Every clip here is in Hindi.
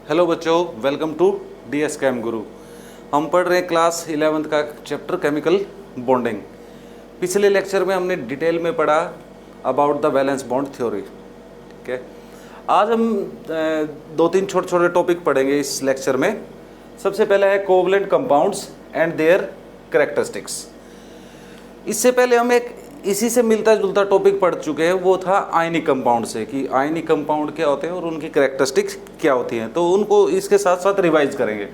हेलो बच्चों, वेलकम टू DS कैम गुरु। हम पढ़ रहे हैं क्लास 11th का चैप्टर केमिकल बॉन्डिंग। पिछले लेक्चर में हमने डिटेल में पढ़ा about the valence bond theory. ठीक है, आज हम दो तीन छोटे छोटे टॉपिक पढ़ेंगे इस लेक्चर में। सबसे पहला है covalent compounds and there characteristics. इससे पहले हम एक इसी से मिलता जुलता टॉपिक पढ़ चुके हैं, वो था आयनिक कंपाउंड से, कि आयनिक कंपाउंड क्या होते हैं और उनकी कैरेक्टरिस्टिक्स क्या होती हैं। तो उनको इसके साथ साथ रिवाइज करेंगे।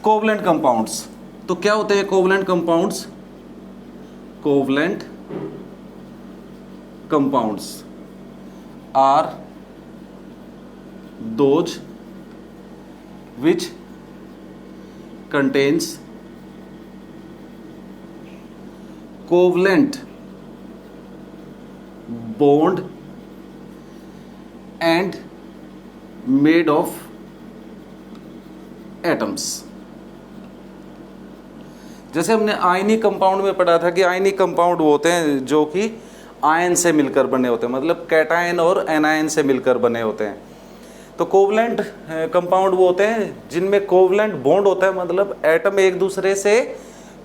कोवलेंट कंपाउंड्स, तो क्या होते हैं covalent compounds? Covalent compounds are those which contains covalent bond and made of atoms। जैसे हमने आयनिक कंपाउंड में पढ़ा था कि आयनिक कंपाउंड वो होते हैं जो कि आयन से मिलकर बने होते हैं, मतलब कैटायन और एनायन से मिलकर बने होते हैं। तो कोवलेंट कंपाउंड वो होते हैं जिनमें कोवलेंट बॉन्ड होता है, मतलब एटम एक दूसरे से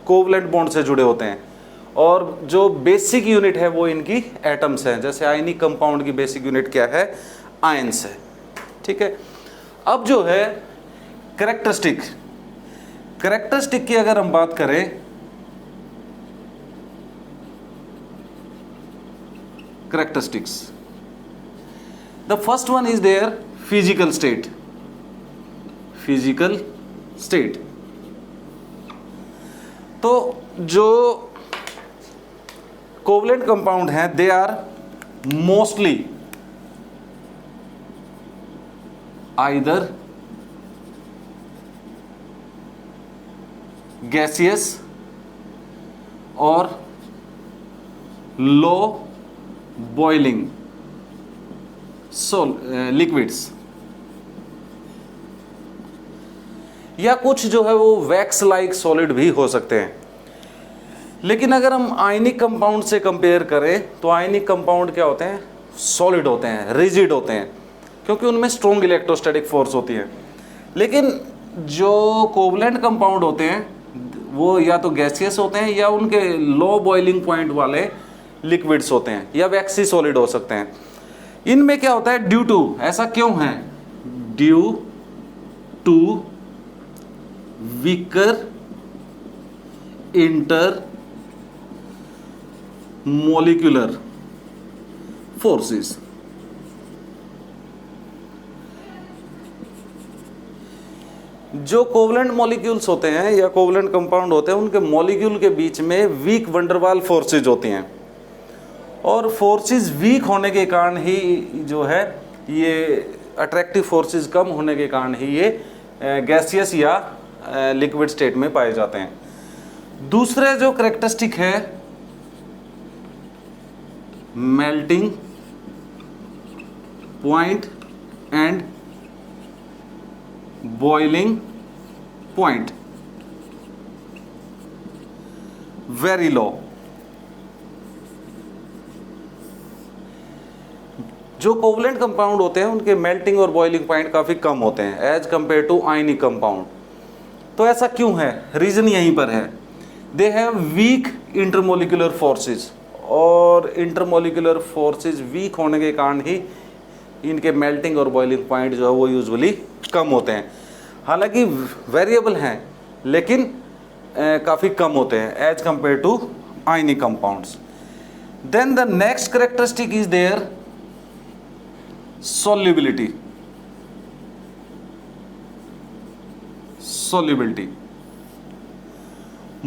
कोवलेंट बॉन्ड से जुड़े होते हैं, और जो बेसिक यूनिट है वो इनकी एटम्स हैं। जैसे आयनिक कंपाउंड की बेसिक यूनिट क्या है? आयन्स है। ठीक है, अब जो है कैरेक्टरिस्टिक की अगर हम बात करें, characteristics, the first one is their physical state. तो जो कोवलेंट कंपाउंड हैं they are mostly either gaseous और लो बॉइलिंग लिक्विड्स, या कुछ जो है वो वैक्स लाइक सॉलिड भी हो सकते हैं। लेकिन अगर हम आयनिक कंपाउंड से कंपेयर करें तो आयनिक कंपाउंड क्या होते हैं? सॉलिड होते हैं, रिजिड होते हैं, क्योंकि उनमें स्ट्रॉन्ग इलेक्ट्रोस्टैटिक फोर्स होती है। लेकिन जो कोवलेंट कंपाउंड होते हैं वो या तो गैसियस होते हैं या उनके लो बॉइलिंग पॉइंट वाले लिक्विड्स होते हैं, या वैक्सी सॉलिड हो सकते हैं। इनमें क्या होता है? ड्यू टू, ऐसा क्यों है? Due to weaker intermolecular forces. जो कोवलेंट मॉलिक्यूल्स होते हैं या कोवलेंट कंपाउंड होते हैं, उनके मॉलिक्यूल के बीच में वीक वंडरवाल फोर्सेज होती हैं, और फोर्सेस वीक होने के कारण ही जो है ये अट्रैक्टिव फोर्सेस कम होने के कारण ही ये गैसियस या लिक्विड स्टेट में पाए जाते हैं। दूसरे जो कैरेक्टरिस्टिक है melting point and boiling point very low. जो कोवलेंट कंपाउंड होते हैं उनके मेल्टिंग और बॉइलिंग पॉइंट काफी कम होते हैं as compare to ionic compound. तो ऐसा क्यों है? रीजन यहीं पर है, they have weak intermolecular forces, और इंटरमोलिकुलर फोर्सेज वीक होने के कारण ही इनके मेल्टिंग और बॉइलिंग पॉइंट जो है वो यूजुअली कम होते हैं। हालांकि वेरिएबल हैं लेकिन काफ़ी कम होते हैं as compare to ionic compounds. Then the next characteristic is their solubility।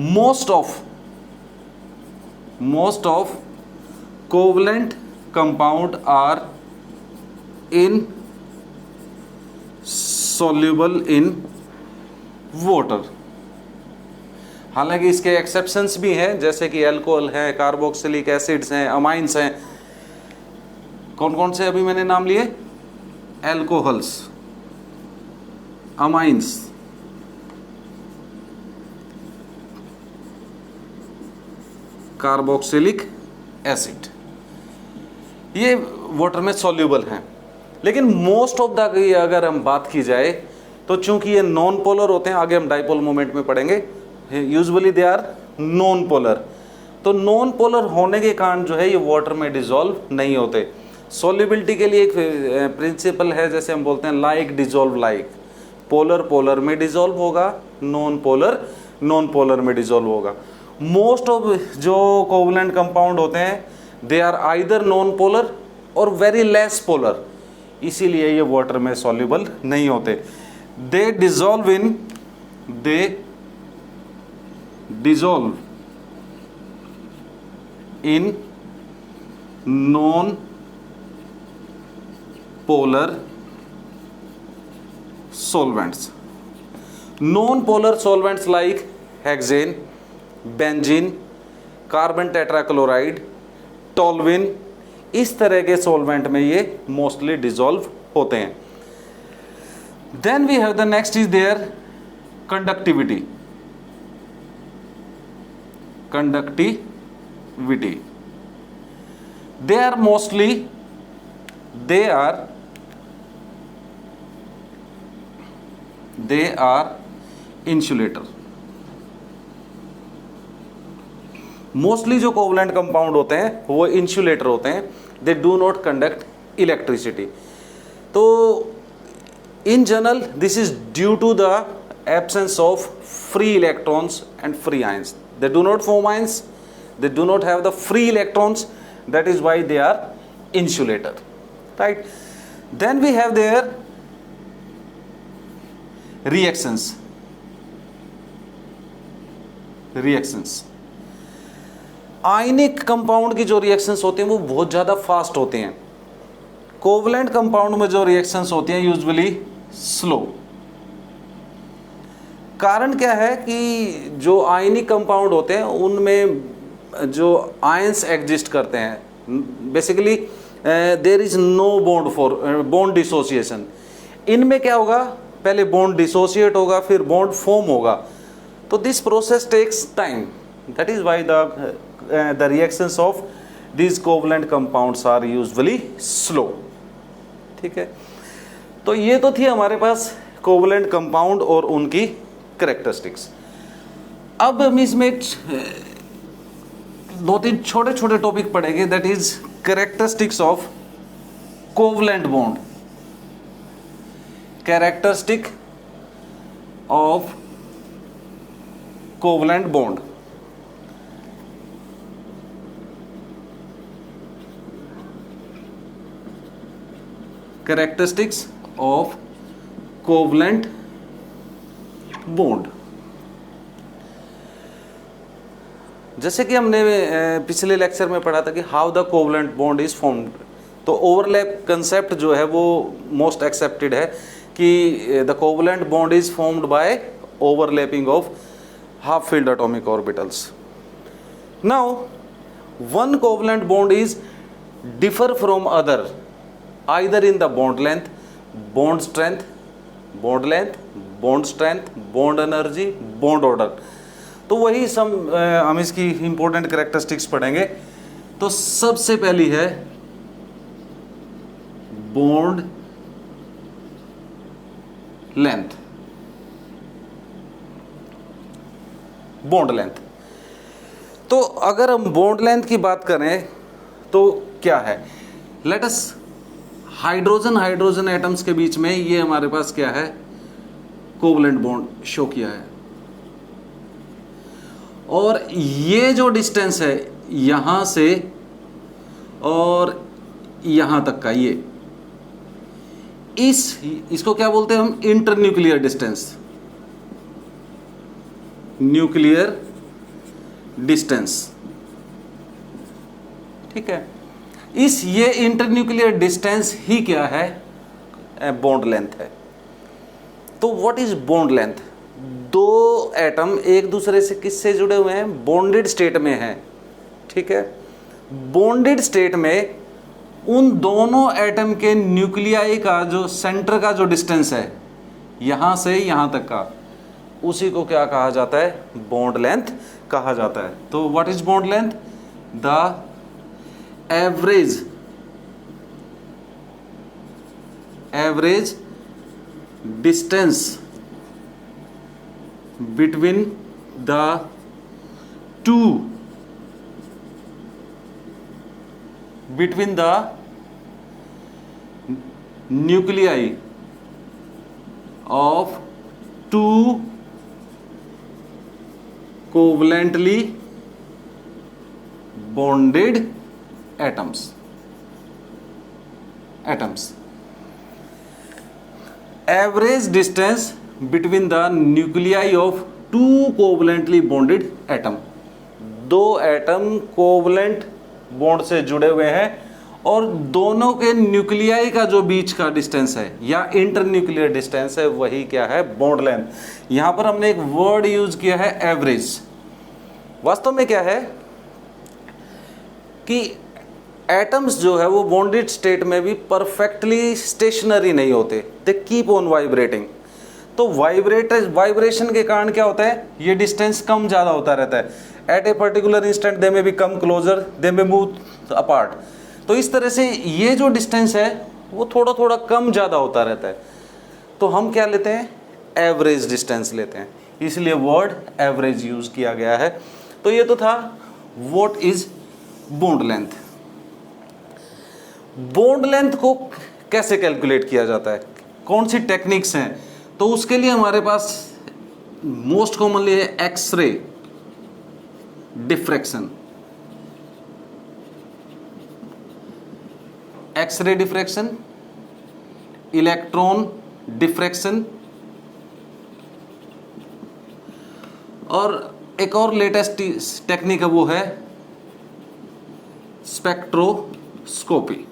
most of covalent compound are insoluble in water। हालांकि इसके एक्सेप्शंस भी हैं, जैसे कि अल्कोहल है, कार्बोक्सिलिक एसिड्स हैं, अमाइंस हैं। कौन कौन से अभी मैंने नाम लिए? अल्कोहल्स, अमाइंस, कार्बोक्सिलिक एसिड, ये वाटर में सॉल्यूबल हैं। लेकिन मोस्ट ऑफ द अगर हम बात की जाए तो चूंकि ये नॉन पोलर होते हैं, आगे हम डाइपोल मोमेंट में पढ़ेंगे, usually they are non polar. तो नॉन पोलर होने के कारण जो है ये वाटर में डिसॉल्व नहीं होते। सॉल्युबिलिटी के लिए एक प्रिंसिपल है, जैसे हम बोलते हैं like dissolve like, polar polar में डिसॉल्व होगा, नॉन पोलर नॉन पोलर में डिसॉल्व होगा। मोस्ट ऑफ जो कोवलेंट कंपाउंड होते हैं they are either non polar और वेरी लेस पोलर, इसीलिए ये वाटर में सॉल्युबल नहीं होते। They dissolve in non polar solvents. Non-polar solvents like hexane, benzene, carbon tetrachloride, toluene, इस तरह के सॉल्वेंट में ये मोस्टली डिसॉल्व होते हैं। Then we have the next is their conductivity. They are mostly they are insulator। Mostly जो कोवलेंट कंपाउंड होते हैं वो इंसुलेटर होते हैं, they do not conduct electricity. तो in general this is due to the absence of free electrons and free ions. They do not form ions, they do not have the free electrons, that is why they are insulator, right? Then we have their reactions। Ionic compound की जो रिएक्शंस होते हैं वो बहुत ज़्यादा फास्ट होते हैं। कोवलेंट कंपाउंड में जो रिएक्शंस होती हैं यूजुअली स्लो। कारण क्या है कि जो आयनिक कंपाउंड होते हैं उनमें जो आयंस एग्जिस्ट करते हैं, basically there is no bond dissociation. इनमें क्या होगा, पहले बॉन्ड डिसोसिएट होगा फिर बॉन्ड फॉर्म होगा, तो this process takes time, that is why the reactions of these covalent compounds are usually slow। ठीक है, तो ये तो थी हमारे पास कोवलेंट कंपाउंड और उनकी कैरेक्टरिस्टिक्स। अब हम इसमें दो तीन छोटे छोटे टॉपिक पढ़ेंगे, that is characteristics of covalent bond. Characteristic of covalent bond. Characteristics of covalent bond. जैसे कि हमने पिछले लेक्चर में पढ़ा था कि how the covalent bond is formed, तो ओवरलैप कंसेप्ट जो है वो मोस्ट एक्सेप्टेड है कि the covalent bond is formed by overlapping of half filled atomic orbitals. Now one covalent bond is differ from other either in the bond length, bond strength, bond energy, bond order। तो वही हम इसकी इंपॉर्टेंट कैरेक्टरिस्टिक्स पढ़ेंगे। तो सबसे पहली है बॉन्ड लेंथ। बॉन्ड लेंथ, तो अगर हम बॉन्ड लेंथ की बात करें तो क्या है, लेट अस हाइड्रोजन एटम्स के बीच में ये हमारे पास क्या है, कोवलेंट बॉन्ड शो किया है। और ये जो डिस्टेंस है यहां से और यहां तक का, ये इसको क्या बोलते हैं हम, इंटरन्यूक्लियर डिस्टेंस। न्यूक्लियर डिस्टेंस, ठीक है। ये इंटरन्यूक्लियर डिस्टेंस ही क्या है, बॉन्ड लेंथ है। तो व्हाट इज बॉन्ड लेंथ? दो एटम एक दूसरे से किससे जुड़े हुए हैं, बॉन्डेड स्टेट में हैं, ठीक है। बॉन्डेड स्टेट में उन दोनों एटम के न्यूक्लियाई का जो सेंटर का जो डिस्टेंस है यहां से यहां तक का, उसी को क्या कहा जाता है, बॉन्ड लेंथ कहा जाता है। तो what is bond length? The average average distance between the two nuclei of two covalently bonded atoms average distance between the nuclei of two covalently bonded atom. दो एटम कोवलेंट बॉन्ड से जुड़े हुए हैं और दोनों के न्यूक्लियाई का जो बीच का डिस्टेंस है या इंटरन्यूक्लियर डिस्टेंस है वही क्या है, बॉन्ड लेंथ। यहां पर हमने एक वर्ड यूज किया है एवरेज। वास्तव में क्या है कि एटम्स जो है वो बॉन्डेड स्टेट में भी परफेक्टली स्टेशनरी नहीं होते, दे कीप ऑन वाइब्रेटिंग। तो वाइब्रेशन के कारण क्या होता है, ये डिस्टेंस कम ज़्यादा होता रहता है। एट ए पर्टिकुलर इंस्टेंट दे में बी कम क्लोजर, दे में मूव अपार्ट। तो इस तरह से ये जो डिस्टेंस है वो थोड़ा थोड़ा कम ज़्यादा होता रहता है। तो हम क्या लेते हैं, एवरेज डिस्टेंस लेते हैं, इसलिए वर्ड एवरेज यूज किया गया है। तो ये तो था what is bond length. Bond length को कैसे कैलकुलेट किया जाता है, कौन सी टेक्निक्स हैं, तो उसके लिए हमारे पास मोस्ट कॉमनली है X-ray diffraction. X-ray diffraction, electron diffraction और एक और लेटेस्ट टेक्निक है वो है स्पेक्ट्रोस्कोपी।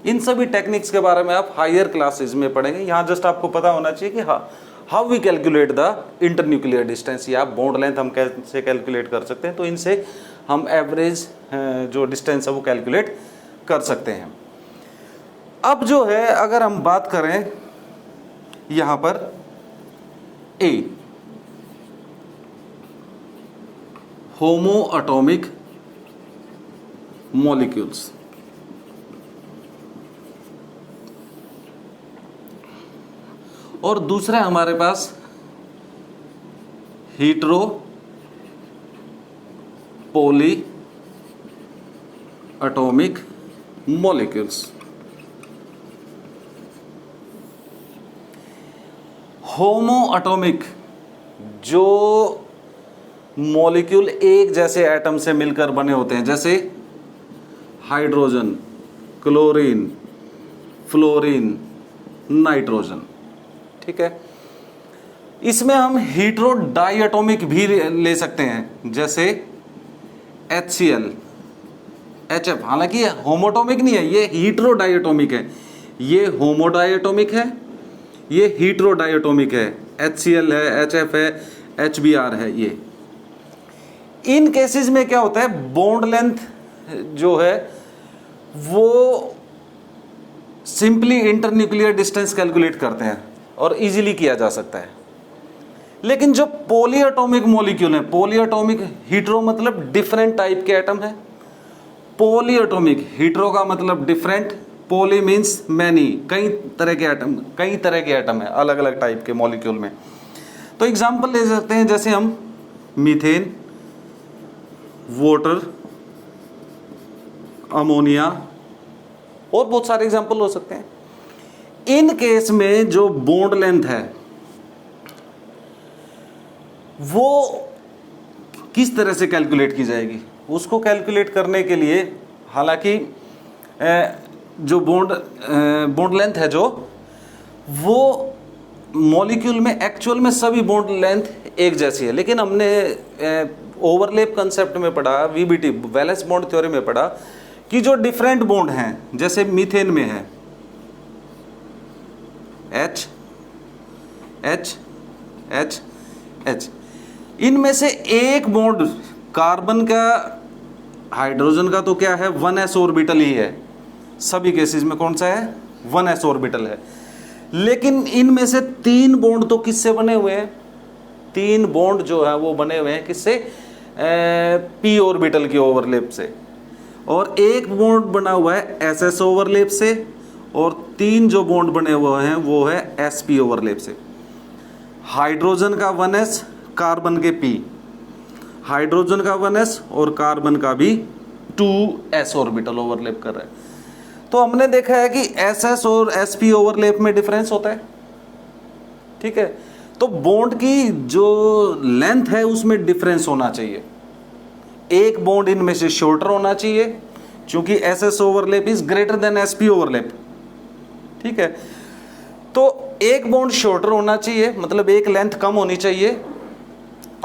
इन सभी टेक्निक्स के बारे में आप हायर क्लासेस में पढ़ेंगे। यहाँ जस्ट आपको पता होना चाहिए कि how we calculate the internuclear distance या बॉन्ड लेंथ हम कैसे कैलकुलेट कर सकते हैं। तो इनसे हम एवरेज जो डिस्टेंस है वो कैलकुलेट कर सकते हैं। अब जो है अगर हम बात करें यहाँ पर ए होमो एटॉमिक मॉलिक्यूल्स, और दूसरा हमारे पास hetero poly atomic molecules. Homo atomic जो मॉलिक्यूल एक जैसे एटम से मिलकर बने होते हैं, जैसे हाइड्रोजन, क्लोरीन, फ्लोरीन, नाइट्रोजन, ठीक है। इसमें हम हीट्रो डाइएटॉमिक भी ले सकते हैं, जैसे HCl, HF। हालांकि होमोटॉमिक नहीं है, ये हीट्रो डाइएटॉमिक है। ये होमो डाइएटॉमिक है, ये हीट्रो डाइएटॉमिक है। HCl है, HF है, HBr है। ये इन केसेस में क्या होता है, बॉन्ड लेंथ जो है वो सिंपली इंटरन्यूक्लियर डिस्टेंस कैलकुलेट करते हैं और इजीली किया जा सकता है। लेकिन जो पॉली एटॉमिक मॉलिक्यूल है, पॉली एटॉमिक, हीट्रो मतलब डिफरेंट टाइप के एटम है, पॉली एटॉमिक, हीट्रो का मतलब डिफरेंट, पॉली मीन्स मैनी, कई तरह के एटम है अलग अलग टाइप के मॉलिक्यूल में। तो एग्जांपल ले सकते हैं, जैसे हम मीथेन, वाटर, अमोनिया और बहुत सारे एग्जांपल हो सकते हैं। इन केस में जो बॉन्ड लेंथ है वो किस तरह से कैलकुलेट की जाएगी, उसको कैलकुलेट करने के लिए, हालांकि जो बॉन्ड लेंथ है जो वो मॉलिक्यूल में एक्चुअल में सभी बॉन्ड लेंथ एक जैसी है, लेकिन हमने ओवरलैप कंसेप्ट में पढ़ा, VBT वैलेंस बॉन्ड थ्योरी में पढ़ा कि जो डिफरेंट बॉन्ड हैं, जैसे मीथेन में है H H H H, इनमें से एक बॉन्ड कार्बन का, हाइड्रोजन का तो क्या है 1s ऑर्बिटल ही है, सभी केसेस में कौन सा है 1s ऑर्बिटल है। लेकिन इनमें से 3 बॉन्ड तो किससे बने हुए हैं, 3 बॉन्ड जो है वो बने हुए हैं किससे, p ऑर्बिटल की ओवरलैप से, और एक बॉन्ड बना हुआ है ss ओवरलैप से, और 3 जो बॉन्ड बने हुए हैं वो है sp ओवरलैप से। हाइड्रोजन का 1s, कार्बन के p, हाइड्रोजन का 1s और कार्बन का भी 2s ऑर्बिटल ओवरलैप कर रहा है। तो हमने देखा है कि ss और sp ओवरलैप में डिफरेंस होता है, ठीक है। तो बॉन्ड की जो लेंथ है उसमें डिफरेंस होना चाहिए, एक बॉन्ड इनमें से शॉर्टर होना चाहिए क्योंकि ss overlap is greater than sp overlap, ठीक है। तो एक बॉन्ड शॉर्टर होना चाहिए, मतलब एक लेंथ कम होनी चाहिए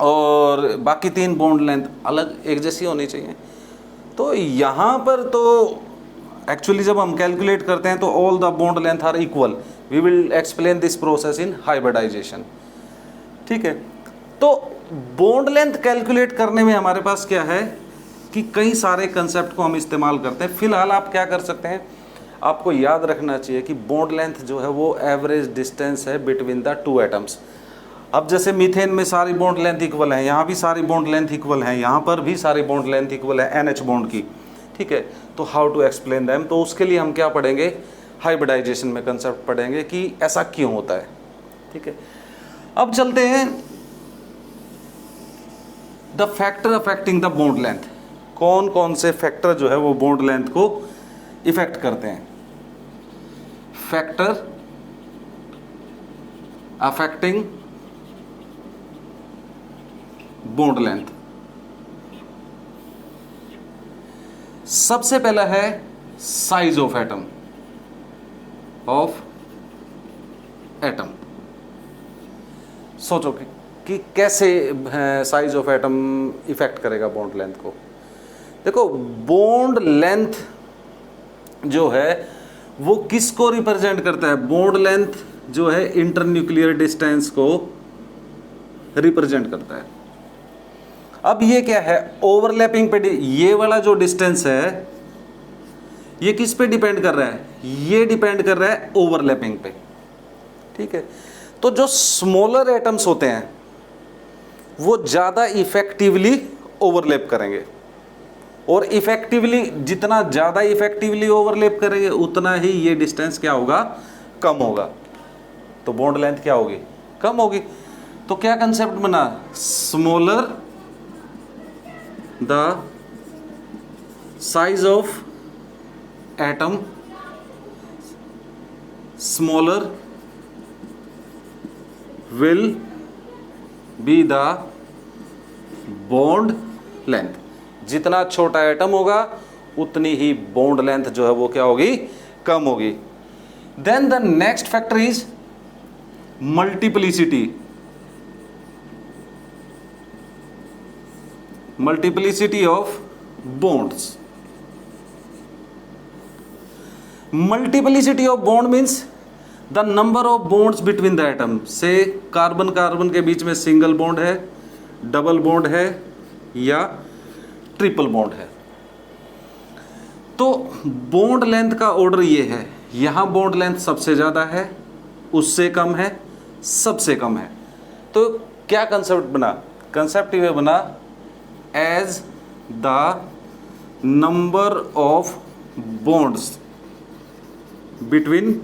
और बाकी 3 बॉन्ड लेंथ अलग एक जैसी होनी चाहिए। तो यहाँ पर तो एक्चुअली जब हम कैलकुलेट करते हैं तो all the bond length are equal. We will explain this process in hybridisation, ठीक है। तो बॉन्ड लेंथ कैलकुलेट करने में हमारे पास क्या है कि कई सारे कंसेप्ट को हम इस्तेमाल करते हैं। फिलहाल आप क्या कर सकते हैं, आपको याद रखना चाहिए कि बॉन्ड लेंथ जो है वो एवरेज डिस्टेंस है बिटवीन द 2 एटम्स। अब जैसे मीथेन में सारी बॉन्ड लेंथ इक्वल है, यहाँ भी सारी बॉन्ड लेंथ इक्वल है, यहाँ पर भी सारी बॉन्ड लेंथ इक्वल है NH बॉन्ड की, ठीक है। तो हाउ टू एक्सप्लेन दैम, तो उसके लिए हम क्या पढ़ेंगे, हाइब्रिडाइजेशन में कंसेप्ट पढ़ेंगे कि ऐसा क्यों होता है, ठीक है। अब चलते हैं the factor affecting the bond length. कौन कौन से फैक्टर जो है वो बॉन्ड लेंथ को इफेक्ट करते हैं। फैक्टर अफेक्टिंग बॉन्ड लेंथ, सबसे पहला है साइज ऑफ एटम, सोचो कि कैसे साइज ऑफ एटम इफेक्ट करेगा बॉन्ड लेंथ को। देखो बॉन्ड लेंथ जो है वो किसको रिप्रेजेंट करता है, बॉन्ड लेंथ जो है इंटरन्यूक्लियर डिस्टेंस को रिप्रेजेंट करता है। अब ये क्या है, ओवरलैपिंग पे, ये वाला जो डिस्टेंस है ये किस पे डिपेंड कर रहा है, ये डिपेंड कर रहा है ओवरलैपिंग पे, ठीक है। तो जो स्मॉलर एटम्स होते हैं वो ज़्यादा इफेक्टिवली ओवरलैप करेंगे और इफेक्टिवली, जितना ज़्यादा इफेक्टिवली ओवरलैप करेंगे उतना ही ये डिस्टेंस क्या होगा, कम होगा। तो बॉन्ड लेंथ क्या होगी, कम होगी। तो क्या कंसेप्ट बना, smaller the size of atom, smaller will be the bond length. जितना छोटा एटम होगा उतनी ही बॉन्ड लेंथ जो है वो क्या होगी, कम होगी। Then the next factor is multiplicity, multiplicity of bonds. Multiplicity of bond means the number of bonds between the atom. से कार्बन कार्बन के बीच में सिंगल बॉन्ड है, डबल बॉन्ड है या ट्रिपल बॉन्ड है। तो बॉन्ड लेंथ का ऑर्डर ये है, यहां बॉन्ड लेंथ सबसे ज्यादा है, उससे कम है, सबसे कम है। तो क्या कंसेप्ट बना, कंसेप्ट ये बना as the number of bonds between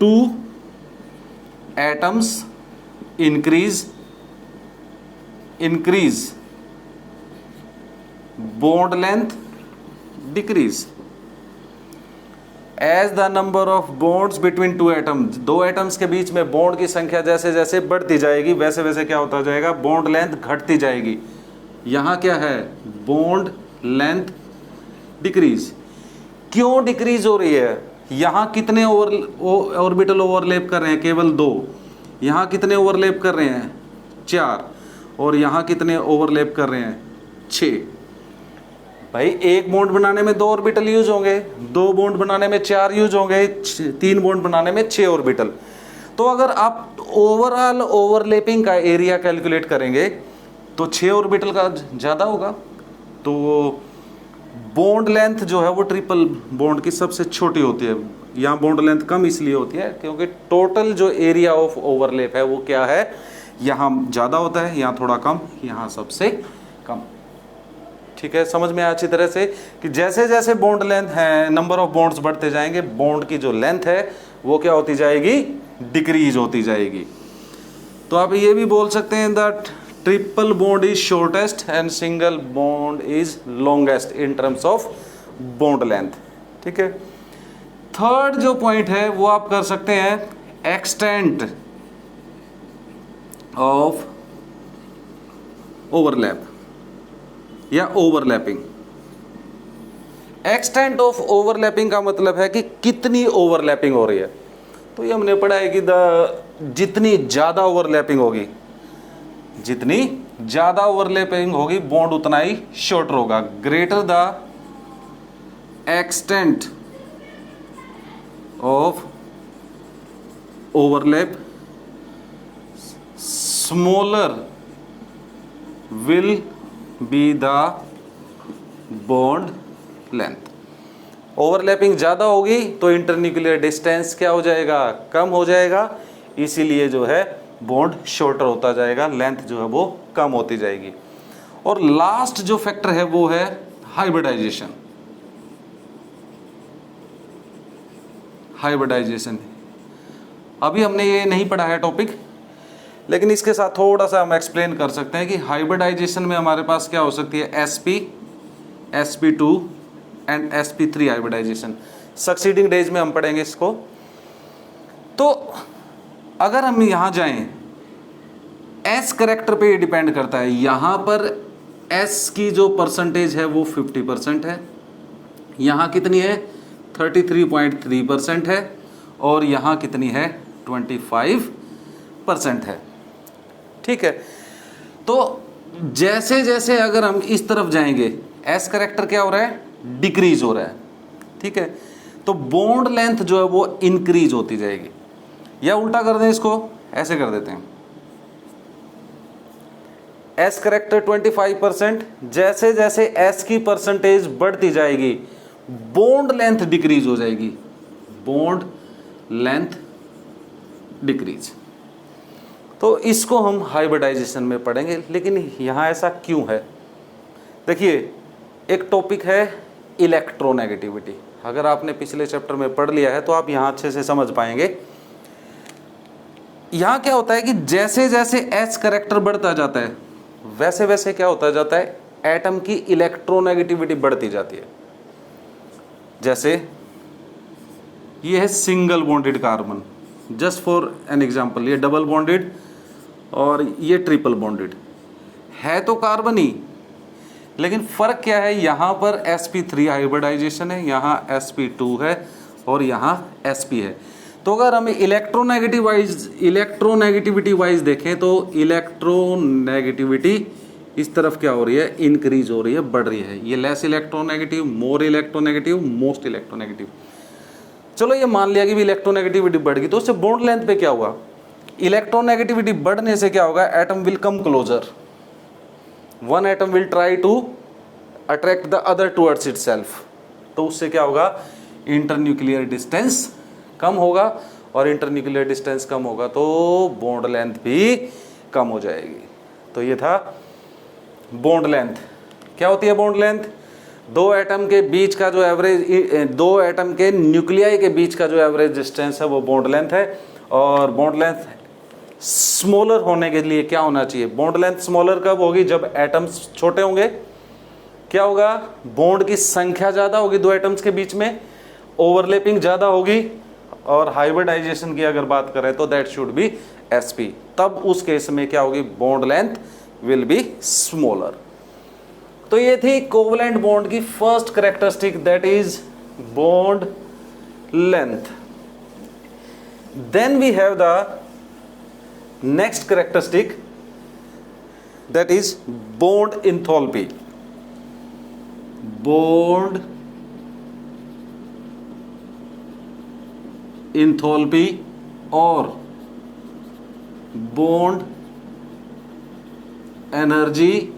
2 atoms increase bond length decrease as the number of bonds between 2 atoms। 2 atoms के बीच में बॉन्ड की संख्या जैसे जैसे बढ़ती जाएगी वैसे वैसे क्या होता जाएगा, बॉन्ड लेंथ घटती जाएगी। यहाँ क्या है, बॉन्ड लेंथ डिक्रीज। क्यों डिक्रीज हो रही है, यहाँ कितने ऑर्बिटल ओवरलैप कर रहे हैं, केवल 2। यहाँ कितने ओवरलैप कर रहे हैं, 4। और यहाँ कितने ओवरलैप कर रहे हैं, 6। भाई एक बॉन्ड बनाने में 2 ऑर्बिटल यूज होंगे, 2 बॉन्ड बनाने में 4 यूज होंगे, 3 बॉन्ड बनाने में 6 ऑर्बिटल। तो अगर आप ओवरऑल ओवरलैपिंग का एरिया कैलकुलेट करेंगे तो 6 ऑर्बिटल का ज़्यादा होगा। तो बॉन्ड लेंथ जो है वो ट्रिपल बॉन्ड की सबसे छोटी होती है। यहाँ बॉन्ड लेंथ कम इसलिए होती है क्योंकि टोटल जो एरिया ऑफ ओवरलैप है वो क्या है, यहाँ ज़्यादा होता है, यहाँ थोड़ा कम, यहाँ सबसे कम, ठीक है, समझ में आया अच्छी तरह से कि जैसे जैसे बॉन्ड लेंथ है, नंबर ऑफ बॉन्ड्स बढ़ते जाएंगे, बॉन्ड की जो लेंथ है वो क्या होती जाएगी, डिक्रीज होती जाएगी। तो आप ये भी बोल सकते हैं that triple bond is shortest and single bond is longest in terms of bond length. ठीक है, थर्ड जो पॉइंट है वो आप कर सकते हैं एक्सटेंट ऑफ ओवरलैप या ओवरलैपिंग। एक्सटेंट ऑफ ओवरलैपिंग का मतलब है कि कितनी ओवरलैपिंग हो रही है। तो ये हमने पढ़ा है कि जितनी ज्यादा ओवरलैपिंग होगी, जितनी ज्यादा ओवरलैपिंग होगी बॉन्ड उतना ही शॉर्टर होगा। Greater the extent of overlap smaller will be the bond length. Overlapping ज्यादा होगी तो इंटरन्यूक्लियर डिस्टेंस क्या हो जाएगा, कम हो जाएगा, इसीलिए जो है बॉन्ड शॉर्टर होता जाएगा, लेंथ जो है वो कम होती जाएगी। और लास्ट जो फैक्टर है वो है हाइब्रिडाइजेशन। हाइब्रिडाइजेशन अभी हमने ये नहीं पढ़ा है टॉपिक, लेकिन इसके साथ थोड़ा सा हम एक्सप्लेन कर सकते हैं कि हाइब्रिडाइजेशन में हमारे पास क्या हो सकती है, sp, sp2 and sp3 hybridisation. Succeeding days में हम पढ़ेंगे इसको। तो अगर हम यहां जाएं, s करेक्टर पे डिपेंड करता है। यहां पर s की जो परसेंटेज है वो 50% है, यहां कितनी है 33.3% है, और यहां कितनी है 25% है। ठीक है, तो जैसे जैसे अगर हम इस तरफ जाएंगे एस करेक्टर क्या हो रहा है, डिक्रीज हो रहा है। ठीक है, तो बॉन्ड लेंथ जो है वो इंक्रीज होती जाएगी। या उल्टा कर दें इसको, ऐसे कर देते हैं, एस करेक्टर 25%, जैसे जैसे एस की परसेंटेज बढ़ती जाएगी बॉन्ड लेंथ डिक्रीज हो जाएगी, बॉन्ड लेंथ डिक्रीज। तो इसको हम हाइब्रिडाइजेशन में पढ़ेंगे। लेकिन यहाँ ऐसा क्यों है, देखिए एक टॉपिक है इलेक्ट्रोनेगेटिविटी। अगर आपने पिछले चैप्टर में पढ़ लिया है तो आप यहाँ अच्छे से समझ पाएंगे। यहाँ क्या होता है कि जैसे जैसे एच करेक्टर बढ़ता जाता है वैसे वैसे क्या होता जाता है, एटम की इलेक्ट्रोनेगेटिविटी बढ़ती जाती है। जैसे ये है single bonded carbon, just for an example, ये डबल बॉन्डेड और ये ट्रिपल बॉन्डेड है, तो कार्बन ही, लेकिन फर्क क्या है, यहाँ पर sp3 हाइब्रिडाइजेशन है, यहाँ sp2 है और यहाँ sp है। तो अगर हमें इलेक्ट्रोनेगेटिविटी वाइज देखें तो इलेक्ट्रोनेगेटिविटी इस तरफ क्या हो रही है, इंक्रीज हो रही है, बढ़ रही है। ये less electronegative, more electronegative, most electronegative. चलो ये मान लिया कि भी इलेक्ट्रोनेगेटिविटी बढ़ गई, तो उससे बॉन्ड लेंथ पे क्या हुआ, इलेक्ट्रोनेगेटिविटी बढ़ने से क्या होगा, atom will come closer, one atom will try to attract the other towards itself. तो उससे क्या होगा, इंटरन्यूक्लियर डिस्टेंस कम होगा, और इंटरन्यूक्लियर डिस्टेंस कम होगा तो बॉन्ड लेंथ भी कम हो जाएगी। तो ये था बॉन्ड लेंथ। क्या होती है बॉन्ड लेंथ, दो एटम के बीच का जो एवरेज, दो एटम के न्यूक्लियाई के बीच का जो एवरेज डिस्टेंस है वो बॉन्ड लेंथ है। और बॉन्ड लेंथ स्मॉलर होने के लिए क्या होना चाहिए, बॉन्ड लेंथ स्मॉलर कब होगी, जब एटम्स छोटे होंगे। क्या होगा, बॉन्ड की संख्या ज़्यादा होगी दो एटम्स के बीच में, ओवरलैपिंग ज़्यादा होगी, और हाइब्रिडाइजेशन की अगर बात करें तो दैट शुड बी sp। तब उस केस में क्या होगी, bond length will be smaller. तो ये थी कोवलेंट बॉन्ड की first characteristic, that is bond length. Then we have the next characteristic, that is bond enthalpy. Bond enthalpy और बॉन्ड एनर्जी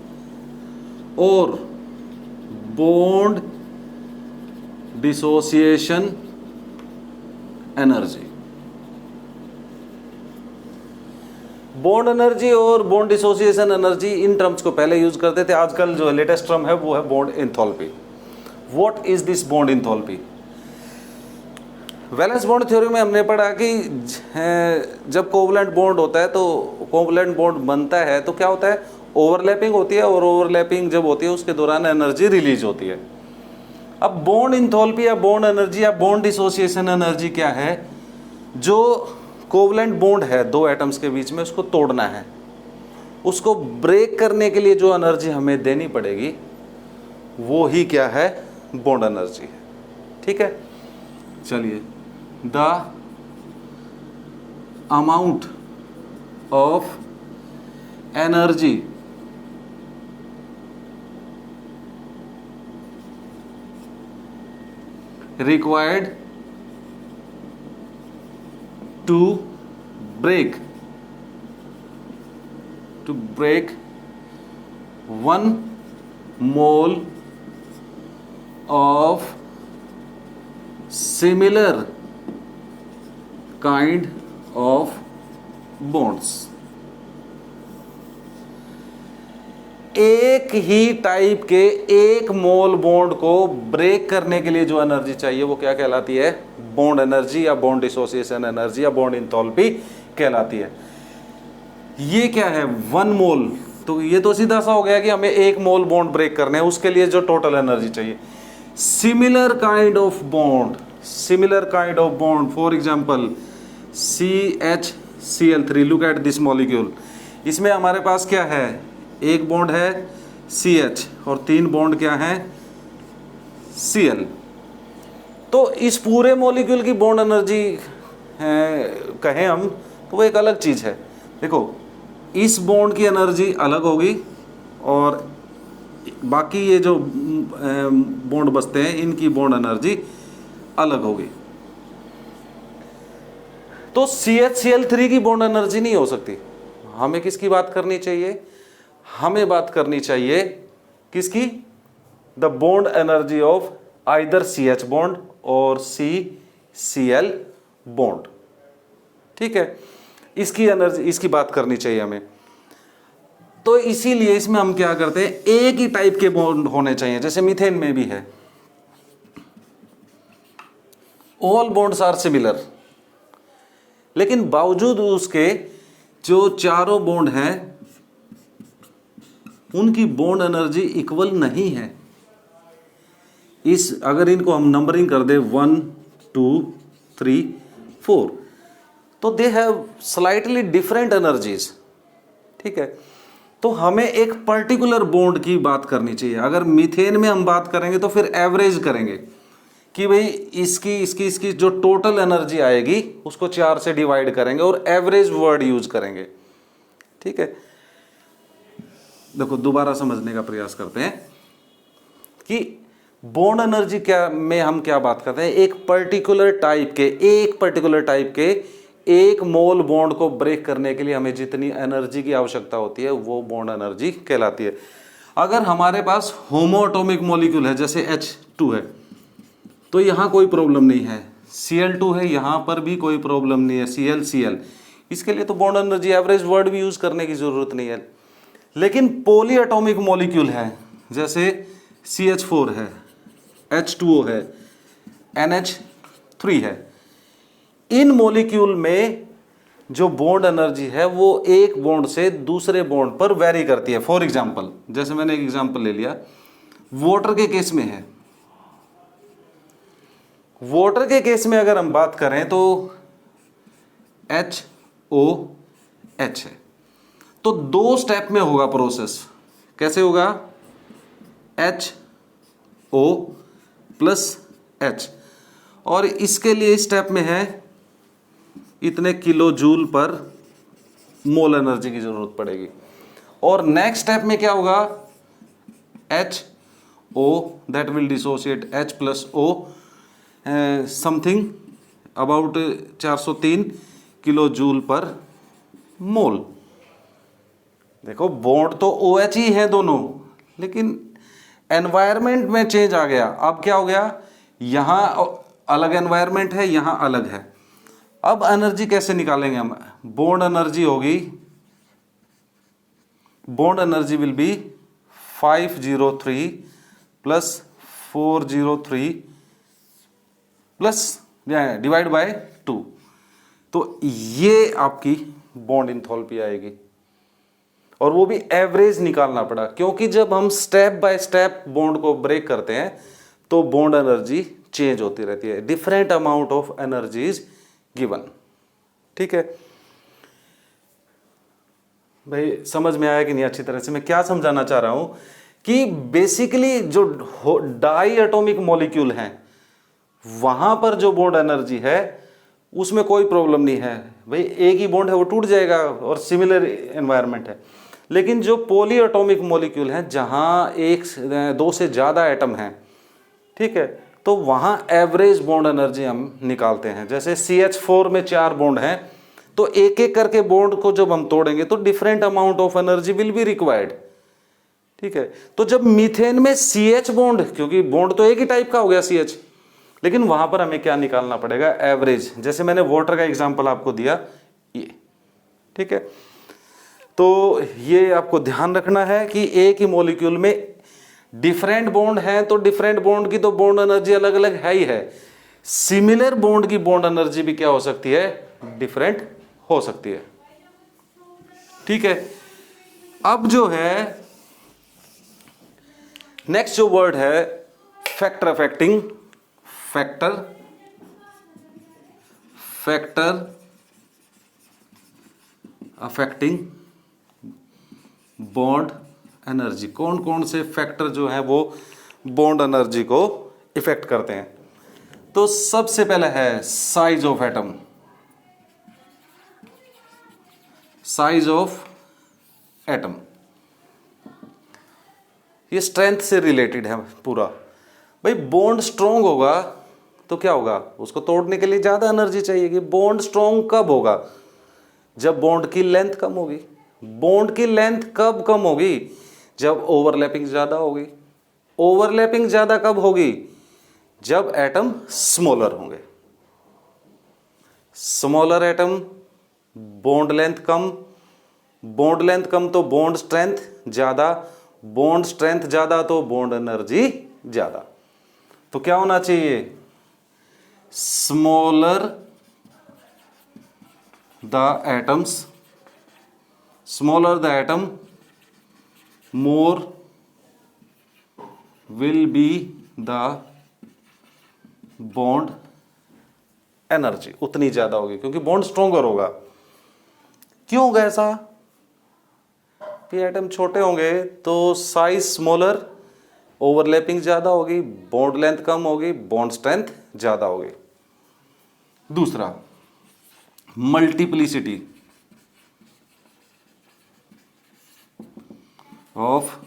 और bond dissociation energy. Bond energy और bond dissociation energy, in terms को पहले यूज करते थे। आजकल जो लेटेस्ट टर्म है वो है bond enthalpy. What is this bond enthalpy? Valence bond theory में हमने पढ़ा कि जब कोवलेंट बॉन्ड होता है तो कोवलेंट बॉन्ड बनता है तो क्या होता है, ओवरलैपिंग होती है, और ओवरलैपिंग जब होती है उसके दौरान एनर्जी रिलीज होती है। अब बॉन्ड एंथैल्पी या बॉन्ड एनर्जी या बॉन्ड डिसोसिएशन एनर्जी क्या है? जो कोवलेंट बॉन्ड है दो एटम्स के बीच में, उसको तोड़ना है, उसको ब्रेक करने के लिए जो एनर्जी हमें देनी पड़ेगी वो ही क्या है, बॉन्ड एनर्जी है। ठीक है, चलिए, the amount of energy required to break 1 mole of similar kind of bonds। एक ही टाइप के एक मोल बॉन्ड को ब्रेक करने के लिए जो एनर्जी चाहिए वो क्या कहलाती है, बॉन्ड एनर्जी या बॉन्ड डिसोसिएशन एनर्जी या बॉन्ड एंथैल्पी कहलाती है। ये क्या है, 1 मोल, तो ये तो सीधा सा हो गया कि हमें एक मोल बॉन्ड ब्रेक करने हैं, उसके लिए जो टोटल एनर्जी चाहिए। Similar kind of bond, similar kind of bond, for example CHCl3, look at this molecule. इसमें हमारे पास क्या है, एक बॉन्ड है CH और 3 बॉन्ड क्या है, Cl। तो इस पूरे मॉलिक्यूल की बॉन्ड एनर्जी कहें हम तो वो एक अलग चीज है। देखो, इस बॉन्ड की एनर्जी अलग होगी और बाकी ये जो बॉन्ड बचते हैं इनकी बॉन्ड एनर्जी अलग होगी। तो CHCl3 की बॉन्ड एनर्जी नहीं हो सकती। हमें किसकी बात करनी चाहिए, हमें बात करनी चाहिए किसकी, the bond energy of either CH bond और CCl बॉन्ड। ठीक है, इसकी एनर्जी, इसकी बात करनी चाहिए हमें। तो इसीलिए इसमें हम क्या करते हैं, एक ही टाइप के बॉन्ड होने चाहिए, जैसे मीथेन में भी है, ऑल बॉन्ड्स आर सिमिलर, लेकिन बावजूद उसके जो चारों बॉन्ड हैं उनकी बॉन्ड एनर्जी इक्वल नहीं है। इस अगर इनको हम नंबरिंग कर दे 1 2 3 4 तो they have slightly different energies. ठीक है, तो हमें एक पर्टिकुलर बॉन्ड की बात करनी चाहिए। अगर मीथेन में हम बात करेंगे तो फिर एवरेज करेंगे कि भाई इसकी जो टोटल एनर्जी आएगी उसको 4 से डिवाइड करेंगे और एवरेज वर्ड यूज करेंगे। ठीक है, देखो दोबारा समझने का प्रयास करते हैं कि बॉन्ड एनर्जी क्या में हम क्या बात करते हैं, एक पर्टिकुलर टाइप के एक मोल बॉन्ड को ब्रेक करने के लिए हमें जितनी एनर्जी की आवश्यकता होती है वो बॉन्ड एनर्जी कहलाती है। अगर हमारे पास होमोएटॉमिक मॉलिक्यूल है जैसे H2 है तो यहां कोई प्रॉब्लम नहीं है, Cl2 है यहां पर भी कोई प्रॉब्लम नहीं है, Cl इसके लिए तो बॉन्ड एनर्जी एवरेज वर्ड भी यूज करने की जरूरत नहीं है। लेकिन पॉली एटॉमिक मॉलिक्यूल है जैसे CH4 है, H2O है, NH3 है, इन मॉलिक्यूल में जो बॉन्ड एनर्जी है वो एक बॉन्ड से दूसरे बॉन्ड पर वेरी करती है। फॉर एग्जांपल, जैसे मैंने एक एग्जांपल ले लिया, वाटर के केस में है, वाटर के केस में अगर हम बात करें तो HOH है, तो 2 स्टेप में होगा प्रोसेस। कैसे होगा, HO प्लस H, और इसके लिए स्टेप में है इतने किलो जूल पर मोल एनर्जी की जरूरत पड़ेगी। और नेक्स्ट स्टेप में क्या होगा, HO that will dissociate H plus O something about 403 kilo joule per mole. देखो बॉन्ड तो OH ही है दोनों, लेकिन एनवायरनमेंट में चेंज आ गया। अब क्या हो गया, यहाँ अलग एनवायरनमेंट है, यहाँ अलग है। अब एनर्जी कैसे निकालेंगे हम, बॉन्ड एनर्जी होगी bond energy will be 503 plus 403 plus divide by 2। तो ये आपकी बॉन्ड इंथैल्पी आएगी, और वो भी एवरेज निकालना पड़ा, क्योंकि जब हम स्टेप बाय स्टेप बॉन्ड को ब्रेक करते हैं तो बॉन्ड एनर्जी चेंज होती रहती है, different amount of energy is given. ठीक है भाई, समझ में आया कि नहीं अच्छी तरह से? मैं क्या समझाना चाह रहा हूं कि बेसिकली जो डाई एटॉमिक मॉलिक्यूल हैं वहां पर जो बॉन्ड एनर्जी है उसमें कोई प्रॉब्लम नहीं है भाई, एक ही बॉन्ड है वो टूट जाएगा और सिमिलर एनवायरनमेंट है। लेकिन जो पॉली एटॉमिक मॉलिक्यूल हैं जहां एक दो से ज्यादा एटम हैं, ठीक है, तो वहां एवरेज बॉन्ड एनर्जी हम निकालते हैं। जैसे CH4 में 4 बॉन्ड हैं, तो एक एक करके बॉन्ड को जब हम तोड़ेंगे तो different amount of energy will be required. ठीक है, तो जब मीथेन में CH बॉन्ड, क्योंकि बॉन्ड तो एक ही टाइप का हो गया CH, लेकिन वहां पर हमें क्या निकालना पड़ेगा? एवरेज। जैसे मैंने वाटर का एग्जांपल आपको दिया ये। ठीक है, तो ये आपको ध्यान रखना है कि एक ही मॉलिक्यूल में डिफरेंट बॉन्ड हैं, तो डिफरेंट बॉन्ड की तो बॉन्ड एनर्जी अलग अलग है ही है। सिमिलर बॉन्ड की बॉन्ड एनर्जी भी क्या हो सकती है? डिफरेंट हो सकती है। ठीक है, अब जो है नेक्स्ट जो वर्ड है factor affecting, factor affecting bond energy. कौन कौन से फैक्टर जो है वो बॉन्ड एनर्जी को इफेक्ट करते हैं? तो सबसे पहले है size of atom, size of atom, ये स्ट्रेंथ से रिलेटेड है पूरा। भाई बॉन्ड स्ट्रॉन्ग होगा तो क्या होगा? उसको तोड़ने के लिए ज्यादा एनर्जी चाहिए। बॉन्ड स्ट्रॉन्ग कब होगा? जब बॉन्ड की लेंथ कम होगी। बॉन्ड की लेंथ कब कम होगी? जब ओवरलैपिंग ज्यादा होगी। ओवरलैपिंग ज्यादा कब होगी? जब एटम स्मॉलर होंगे। स्मॉलर एटम, बॉन्ड लेंथ कम, बॉन्ड लेंथ कम तो बॉन्ड स्ट्रेंथ ज्यादा, बॉन्ड स्ट्रेंथ ज्यादा तो बॉन्ड एनर्जी ज्यादा। तो क्या होना चाहिए? Smaller the atoms, smaller the atom more will be the bond energy, उतनी ज्यादा होगी क्योंकि बॉन्ड स्ट्रोंगर होगा। क्यों होगा ऐसा? एटम छोटे होंगे तो साइज स्मॉलर, ओवरलैपिंग ज्यादा होगी, बॉन्ड लेंथ कम होगी, बॉन्ड स्ट्रेंथ ज्यादा होगी। दूसरा मल्टीप्लिसिटी ऑफ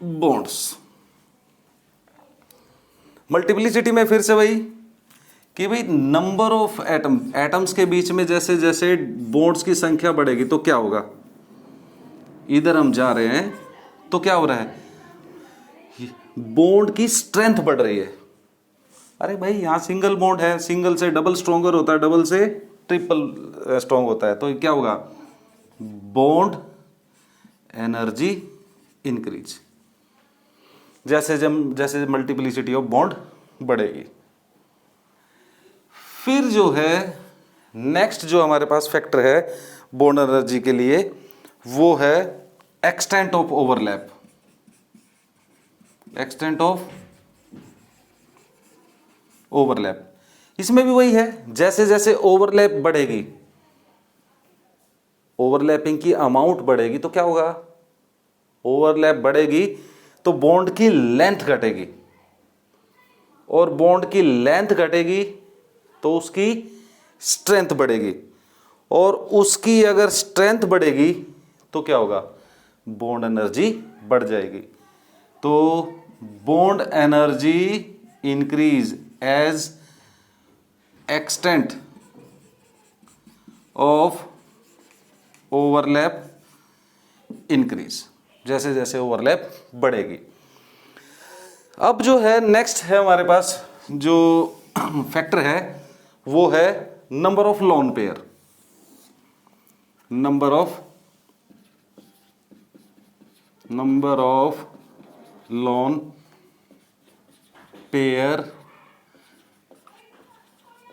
बॉन्ड्स। मल्टीप्लिसिटी में फिर से वही कि भाई नंबर ऑफ एटम, एटम्स के बीच में जैसे जैसे बॉन्ड्स की संख्या बढ़ेगी तो क्या होगा? इधर हम जा रहे हैं तो क्या हो रहा है? बॉन्ड की स्ट्रेंथ बढ़ रही है। अरे भाई यहां सिंगल बॉन्ड है, सिंगल से डबल स्ट्रॉन्गर होता है, डबल से ट्रिपल स्ट्रॉन्ग होता है, तो क्या होगा? बॉन्ड एनर्जी इंक्रीज, जैसे जैसे मल्टीप्लिसिटी ऑफ बॉन्ड बढ़ेगी। फिर जो है नेक्स्ट जो हमारे पास फैक्टर है बॉन्ड एनर्जी के लिए वो है extent of overlap. Extent of overlap, इसमें भी वही है, जैसे जैसे ओवरलैप बढ़ेगी, ओवरलैपिंग की अमाउंट बढ़ेगी तो क्या होगा? ओवरलैप बढ़ेगी तो बॉन्ड की लेंथ घटेगी, और बॉन्ड की लेंथ घटेगी तो उसकी स्ट्रेंथ बढ़ेगी, और उसकी अगर स्ट्रेंथ बढ़ेगी तो क्या होगा? बॉन्ड एनर्जी बढ़ जाएगी। तो bond energy increase as extent of overlap increase, जैसे जैसे ओवरलैप बढ़ेगी। अब जो है नेक्स्ट है हमारे पास जो फैक्टर है वो है number of lone pair. Number of number of lone pair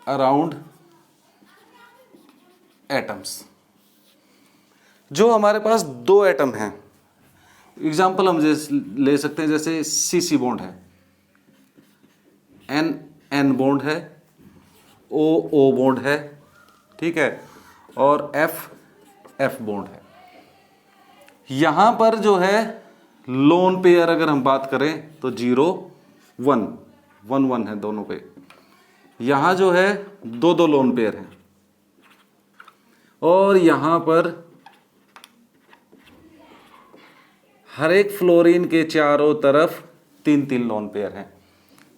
around atoms. जो हमारे पास दो एटम हैं, एग्जाम्पल हम जैसे ले सकते हैं, जैसे सी सी बॉन्ड है, एन एन बॉन्ड है, ओ ओ बॉन्ड है, ठीक है, और एफ एफ बॉन्ड है। यहां पर जो है लोन पेयर अगर हम बात करें तो 0 1 1 1 है दोनों पे। यहां जो है दो दो लोन पेयर हैं, और यहां पर हर एक फ्लोरीन के चारों तरफ 3 लोन पेयर हैं।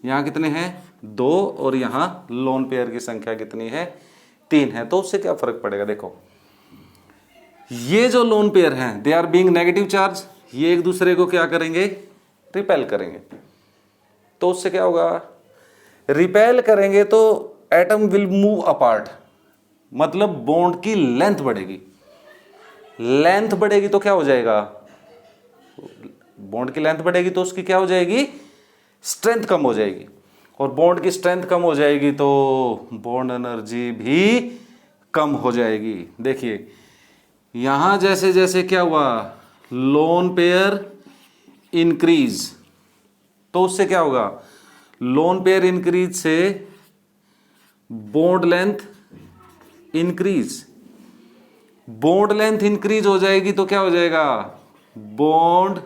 यहां कितने हैं? 2, और यहां लोन पेयर की संख्या कितनी है? 3 है। तो उससे क्या फर्क पड़ेगा? देखो, ये जो लोन पेयर हैं they are being negative charge, ये एक दूसरे को क्या करेंगे? रिपेल करेंगे। तो उससे क्या होगा? रिपेल करेंगे तो एटम विल मूव अपार्ट, मतलब बॉन्ड की लेंथ बढ़ेगी। लेंथ बढ़ेगी तो क्या हो जाएगा? बॉन्ड की लेंथ बढ़ेगी तो उसकी क्या हो जाएगी? स्ट्रेंथ कम हो जाएगी, और बॉन्ड की स्ट्रेंथ कम हो जाएगी तो बॉन्ड एनर्जी भी कम हो जाएगी। देखिए यहां जैसे जैसे क्या हुआ, लोन पेयर इंक्रीज, तो उससे क्या होगा? लोन पेयर इंक्रीज से bond length increase, bond length increase हो जाएगी तो क्या हो जाएगा? बॉन्ड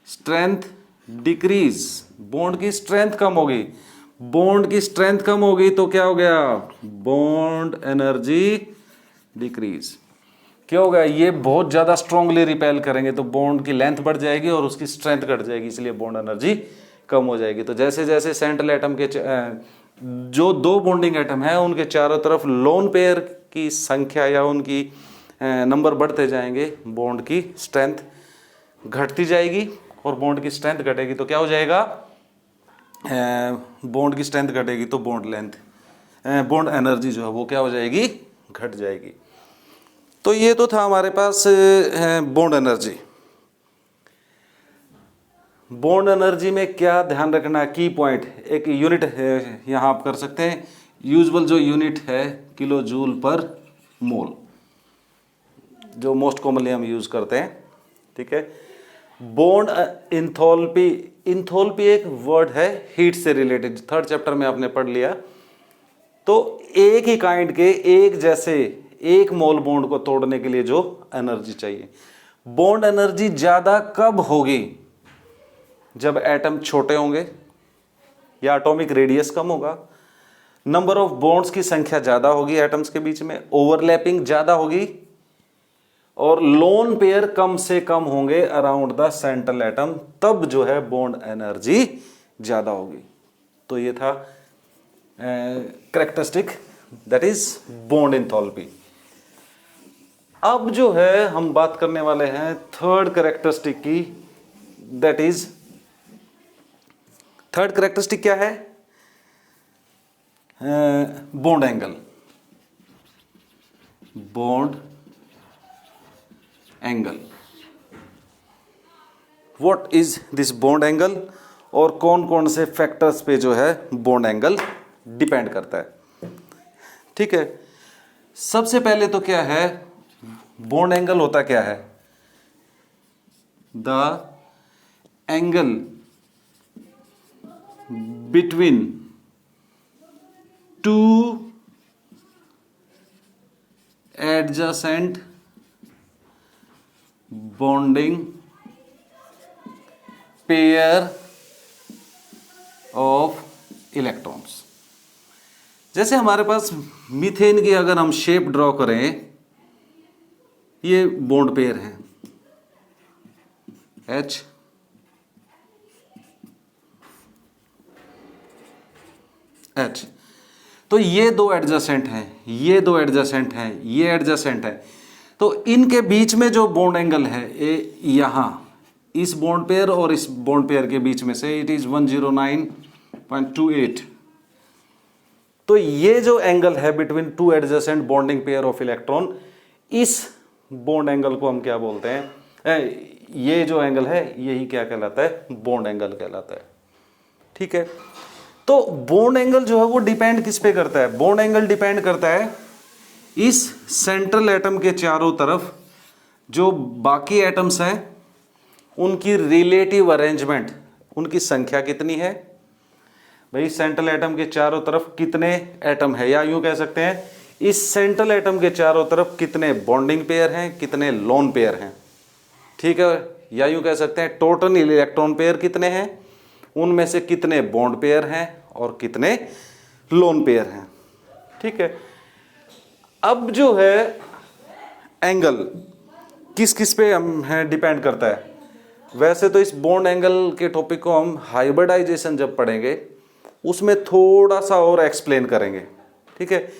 स्ट्रेंथ डिक्रीज, बॉन्ड की स्ट्रेंथ कम होगी, बॉन्ड की स्ट्रेंथ कम होगी तो क्या हो गया? Bond energy decrease. क्या होगा? ये बहुत ज्यादा स्ट्रांगली रिपेल करेंगे तो बॉन्ड की लेंथ बढ़ जाएगी और उसकी स्ट्रेंथ घट जाएगी, इसलिए बॉन्ड एनर्जी कम हो जाएगी। तो जैसे जैसे सेंट्रल एटम के जो दो बॉन्डिंग एटम है उनके चारों तरफ लोन पेयर की संख्या या उनकी नंबर बढ़ते जाएंगे, बॉन्ड की स्ट्रेंथ घटती जाएगी, और बॉन्ड की स्ट्रेंथ घटेगी तो क्या हो जाएगा? बॉन्ड की स्ट्रेंथ घटेगी तो बॉन्ड लेंथ, बॉन्ड एनर्जी जो है वो क्या हो जाएगी? घट जाएगी। तो ये तो था हमारे पास बॉन्ड एनर्जी। बॉन्ड एनर्जी में क्या ध्यान रखना, की पॉइंट, एक यूनिट यहां आप कर सकते हैं। यूजुअल जो यूनिट है किलो जूल पर मोल, जो मोस्ट कॉमनली हम यूज करते हैं, ठीक है। बॉन्ड इंथोल्पी, इंथोल्पी एक वर्ड है हीट से रिलेटेड, 3rd चैप्टर में आपने पढ़ लिया। तो एक ही काइंड के, एक जैसे एक मोल बॉन्ड को तोड़ने के लिए जो एनर्जी चाहिए, बॉन्ड एनर्जी ज्यादा कब होगी? जब एटम छोटे होंगे या एटॉमिक रेडियस कम होगा, नंबर ऑफ बॉन्ड्स की संख्या ज्यादा होगी एटम्स के बीच में, ओवरलैपिंग ज्यादा होगी, और लोन पेयर कम से कम होंगे अराउंड द सेंट्रल एटम, तब जो है बॉन्ड एनर्जी ज्यादा होगी। तो ये था characteristic, that is bond enthalpy. अब जो है हम बात करने वाले हैं 3rd कैरेक्टरिस्टिक की, दैट इज 3rd कैरेक्टरिस्टिक क्या है? Bond angle. Bond angle, what is this bond angle, और कौन कौन से फैक्टर्स पे जो है बॉन्ड एंगल डिपेंड करता है, ठीक है। सबसे पहले तो क्या है, बॉन्ड एंगल होता क्या है? The angle between two adjacent bonding pair of electrons. जैसे हमारे पास मीथेन की अगर हम शेप ड्रॉ करें, ये बॉन्ड पेयर हैं H, H। तो ये दो एडजेसेंट हैं, ये दो एडजेसेंट हैं, ये एडजेसेंट है। तो इनके बीच में जो बॉन्ड एंगल है यहां, इस बॉन्ड पेयर और इस बॉन्ड पेयर के बीच में से इट इज 109.28। तो ये जो एंगल है between two adjacent bonding pair of electron, इस बॉन्ड एंगल को हम क्या बोलते हैं? ये जो एंगल है यही क्या कहलाता है, बॉन्ड एंगल कहलाता है। ठीक है, तो बॉन्ड एंगल जो है वो डिपेंड किस पे करता है, बॉन्ड एंगल डिपेंड करता है इस सेंट्रल एटम के चारों तरफ जो बाकी एटम्स हैं उनकी रिलेटिव अरेंजमेंट, उनकी संख्या कितनी है। भाई सेंट्रल एटम के चारों तरफ कितने एटम है, या यूं कह सकते हैं इस सेंट्रल एटम के चारों तरफ कितने बॉन्डिंग पेयर हैं, कितने लोन पेयर हैं। ठीक है, या यूं कह सकते हैं टोटल इलेक्ट्रॉन पेयर कितने हैं, उनमें से कितने बॉन्ड पेयर हैं और कितने लोन पेयर हैं। ठीक है, अब जो है एंगल किस किस पे हम है डिपेंड करता है। वैसे तो इस बॉन्ड एंगल के टॉपिक को हम हाइब्रिडाइजेशन जब पढ़ेंगे उसमें थोड़ा सा और एक्सप्लेन करेंगे। ठीक है,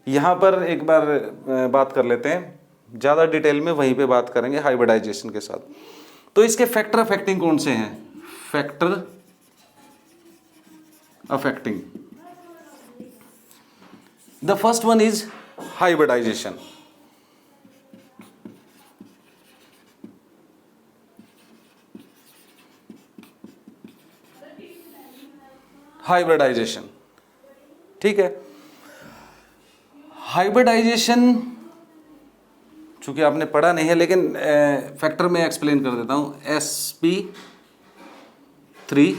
यहाँ पर एक बार बात कर लेते हैं, ज़्यादा डिटेल में वहीं पे बात करेंगे हाइब्रिडाइजेशन के साथ। तो इसके फैक्टर अफेक्टिंग कौन से हैं, factor affecting, the first one is hybridisation. Hybridisation, ठीक है, हाइब्रिडाइजेशन चूंकि आपने पढ़ा नहीं है लेकिन फैक्टर में एक्सप्लेन कर देता हूं। sp3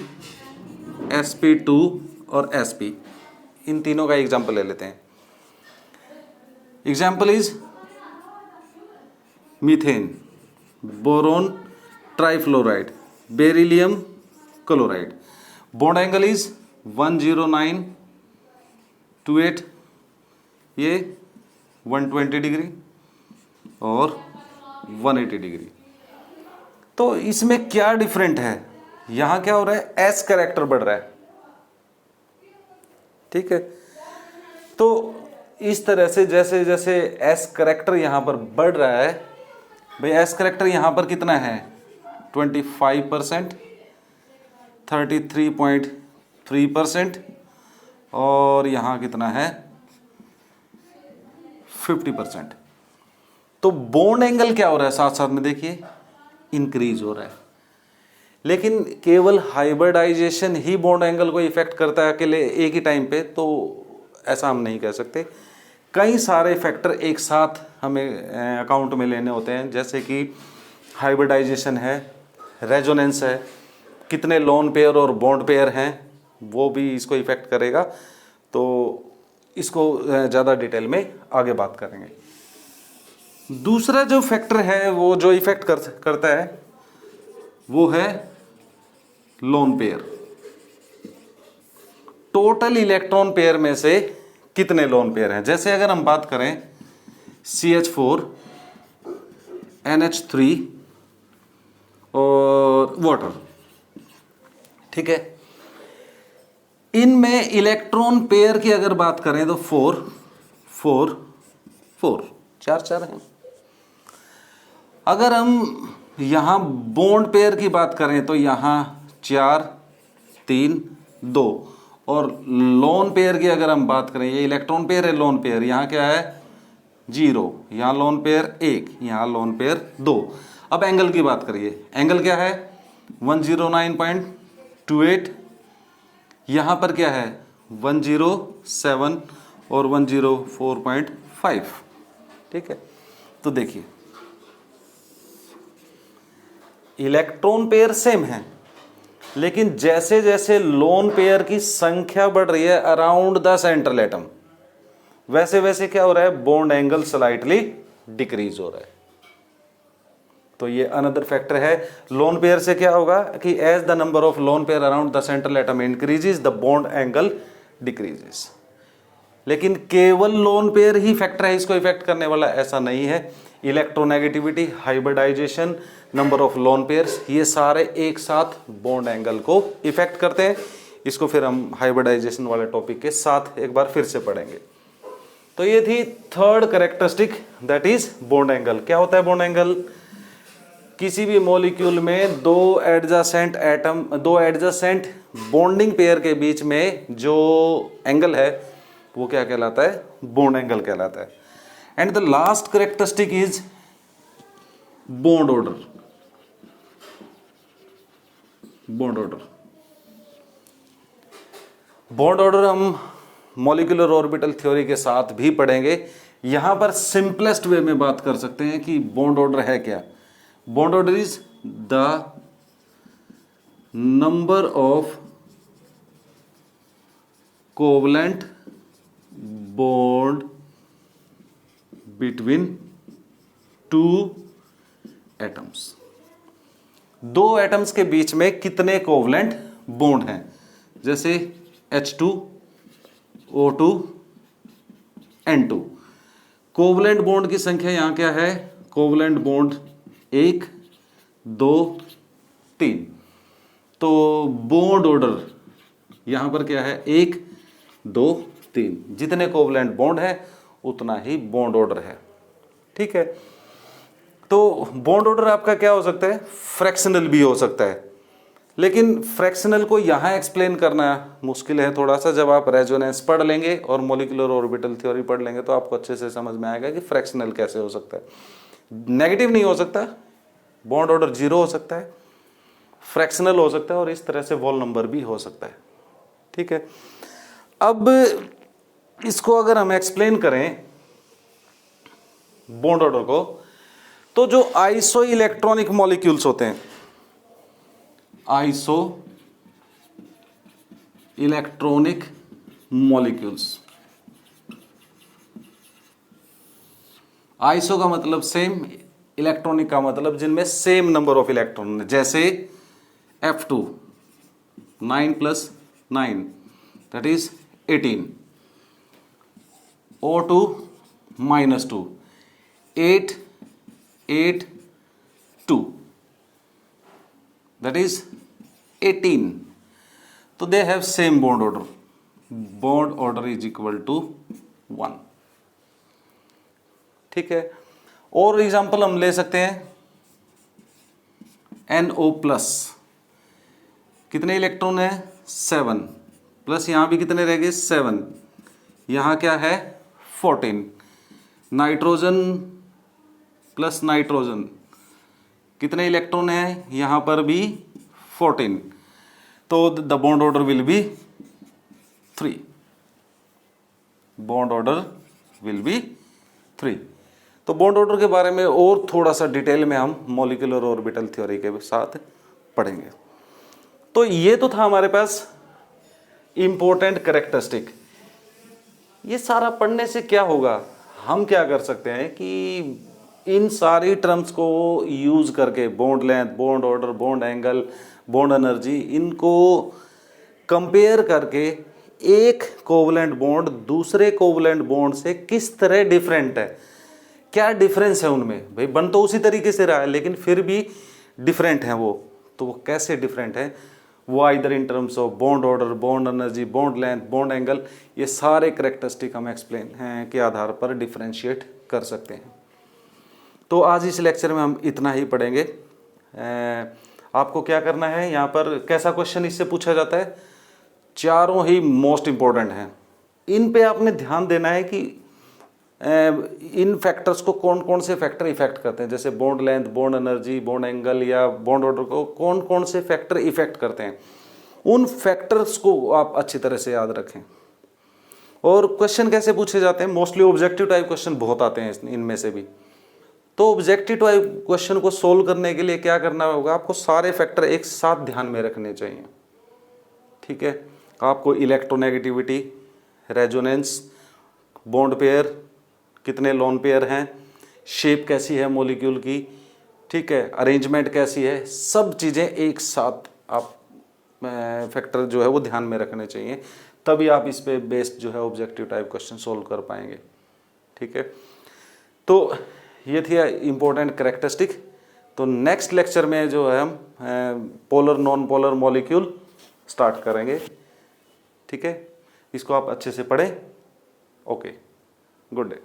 sp2 और sp, इन तीनों का एग्जांपल ले लेते हैं। Example is methane, boron trifluoride, beryllium chloride. Bond angle is 10928, ये 120 डिग्री और 180 डिग्री। तो इसमें क्या डिफरेंट है, यहां क्या हो रहा है, एस कैरेक्टर बढ़ रहा है। ठीक है, तो इस तरह से जैसे जैसे एस कैरेक्टर यहां पर बढ़ रहा है, भाई एस कैरेक्टर यहां पर कितना है 25%, 33.3% और यहां कितना है 50%। तो बॉन्ड एंगल क्या हो रहा है, साथ साथ में देखिए इंक्रीज हो रहा है। लेकिन केवल हाइब्रिडाइजेशन ही बॉन्ड एंगल को इफेक्ट करता है अकेले एक ही टाइम पे, तो ऐसा हम नहीं कह सकते। कई सारे फैक्टर एक साथ हमें अकाउंट में लेने होते हैं, जैसे कि हाइब्रिडाइजेशन है, रेजोनेंस है, कितने लोन पेयर और बॉन्ड पेयर हैं, वो भी इसको इफेक्ट करेगा। तो इसको ज़्यादा डिटेल में आगे बात करेंगे। दूसरा जो फैक्टर है वो जो इफेक्ट करता है वो है lone pair. Total electron pair में से कितने लोन पेयर हैं। जैसे अगर हम बात करें CH4, NH3 और वाटर, ठीक है, इनमें इलेक्ट्रॉन पेयर की अगर बात करें तो 4 4 4 4 हैं। अगर हम यहां बॉन्ड पेयर की बात करें तो यहां 4 3 2, और लोन पेयर की अगर हम बात करें, ये इलेक्ट्रॉन पेयर है, लोन पेयर यहां क्या है 0, यहां लोन पेयर 1, यहां लोन पेयर 2। अब एंगल की बात करिए, एंगल क्या है 109.28, यहां पर क्या है 107 और 104.5। ठीक है, तो देखिए इलेक्ट्रॉन पेयर सेम है, लेकिन जैसे जैसे लोन पेयर की संख्या बढ़ रही है अराउंड द सेंट्रल एटम, वैसे वैसे क्या हो रहा है, बॉन्ड एंगल स्लाइटली डिक्रीज हो रहा है। तो ये अनदर फैक्टर है। लोन पेयर से क्या होगा कि as the number of lone pair around the central atom increases the bond angle decreases. लेकिन केवल लोन पेयर ही फैक्टर है इसको इफेक्ट करने वाला, ऐसा नहीं है। Electronegativity, hybridisation, number of lone pairs, ये सारे एक साथ बॉन्ड एंगल को इफेक्ट करते हैं। इसको फिर हम हाइब्रिडाइजेशन वाले टॉपिक के साथ एक बार फिर से पढ़ेंगे। तो ये थी third characteristic, that is bond angle. क्या होता है बॉन्ड एंगल? किसी भी मॉलिक्यूल में दो एडजेसेंट बॉन्डिंग पेयर के बीच में जो एंगल है वो क्या कहलाता है? बॉन्ड एंगल कहलाता है। And the last characteristic is bond order. Bond order. Bond order हम मॉलिक्यूलर ऑर्बिटल थ्योरी के साथ भी पढ़ेंगे। यहां पर सिंपलेस्ट वे में बात कर सकते हैं कि बॉन्ड ऑर्डर है क्या। Bond order is the number of covalent bond between two atoms. दो एटम्स के बीच में कितने कोवलेंट बॉन्ड हैं, जैसे H2O2 N2। कोवलेंट बॉन्ड की संख्या यहां क्या है, कोवलेंट बॉन्ड 1 2 3। तो बॉन्ड ऑर्डर यहां पर क्या है, 1 2 3। जितने कोवलेंट बॉन्ड है उतना ही बॉन्ड ऑर्डर है। ठीक है, तो बॉन्ड ऑर्डर आपका क्या हो सकता है, फ्रैक्शनल भी हो सकता है। लेकिन फ्रैक्शनल को यहां एक्सप्लेन करना मुश्किल है थोड़ा सा। जब आप रेजोनेंस पढ़ लेंगे और मॉलिक्यूलर ऑर्बिटल थ्योरी पढ़ लेंगे तो आपको अच्छे से समझ में आएगा कि फ्रैक्शनल कैसे हो सकता है। नेगेटिव नहीं हो सकता, बॉन्ड ऑर्डर 0 हो सकता है, फ्रैक्शनल हो सकता है और इस तरह से वॉल नंबर भी हो सकता है। ठीक है, अब इसको अगर हम एक्सप्लेन करें बॉन्ड ऑर्डर को, तो जो आइसो इलेक्ट्रॉनिक मॉलिक्यूल्स होते हैं, आइसो इलेक्ट्रॉनिक मॉलिक्यूल्स, आइसो का मतलब सेम, इलेक्ट्रॉनिक का मतलब जिनमें सेम नंबर ऑफ इलेक्ट्रॉन है। जैसे F2 9 + 9 that is 18, O2 -2 8 8 2 that is 18. तो they have same bond order. Bond order is equal to 1. ठीक है, और एग्जाम्पल हम ले सकते हैं NO+, कितने इलेक्ट्रॉन है 7, प्लस यहां भी कितने रह गए 7, यहां क्या है 14। नाइट्रोजन प्लस नाइट्रोजन कितने इलेक्ट्रॉन है, यहां पर भी 14। तो the bond order will be 3, bond order will be 3। तो बॉन्ड ऑर्डर के बारे में और थोड़ा सा डिटेल में हम मॉलिक्यूलर ऑर्बिटल थ्योरी के साथ पढ़ेंगे। तो ये तो था हमारे पास इंपॉर्टेंट कैरेक्टरिस्टिक। ये सारा पढ़ने से क्या होगा, हम क्या कर सकते हैं कि इन सारी टर्म्स को यूज करके bond length, bond order, bond angle, bond energy, इनको कंपेयर करके एक कोवलेंट बॉन्ड दूसरे कोवलेंट बॉन्ड से किस तरह डिफरेंट है, क्या डिफरेंस है उनमें। भाई बन तो उसी तरीके से रहा है लेकिन फिर भी डिफरेंट है वो, तो वो कैसे डिफरेंट है, वो either in terms of bond order, bond energy, bond length, bond angle, ये सारे कैरेक्टरिस्टिक हम एक्सप्लेन हैं के आधार पर डिफरेंशिएट कर सकते हैं। तो आज इस लेक्चर में हम इतना ही पढ़ेंगे। आपको क्या करना है, यहाँ पर कैसा क्वेश्चन इससे पूछा जाता है, चारों ही मोस्ट इंपॉर्टेंट हैं। इन पे आपने ध्यान देना है कि इन फैक्टर्स को कौन कौन से फैक्टर इफेक्ट करते हैं, जैसे bond length, bond energy, bond angle या बॉन्ड ऑर्डर को कौन कौन से फैक्टर इफेक्ट करते हैं, उन फैक्टर्स को आप अच्छी तरह से याद रखें। और क्वेश्चन कैसे पूछे जाते हैं, मोस्टली ऑब्जेक्टिव टाइप क्वेश्चन बहुत आते हैं इनमें से भी। तो ऑब्जेक्टिव टाइप क्वेश्चन को सोल्व करने के लिए क्या करना होगा, आपको सारे फैक्टर एक साथ ध्यान में रखने चाहिए। ठीक है, आपको इलेक्ट्रोनेगेटिविटी, रेजोनेंस, बॉन्ड पेयर, कितने लोन पेयर हैं, शेप कैसी है मॉलिक्यूल की, ठीक है, अरेंजमेंट कैसी है, सब चीज़ें एक साथ आप फैक्टर जो है वो ध्यान में रखने चाहिए, तभी आप इस पे बेस्ड जो है ऑब्जेक्टिव टाइप क्वेश्चन सोल्व कर पाएंगे। ठीक है, तो ये थी इम्पोर्टेंट कैरेक्टरिस्टिक। तो नेक्स्ट लेक्चर में जो है हम polar non polar molecule start करेंगे। ठीक है, इसको आप अच्छे से पढ़ें। Okay, good day.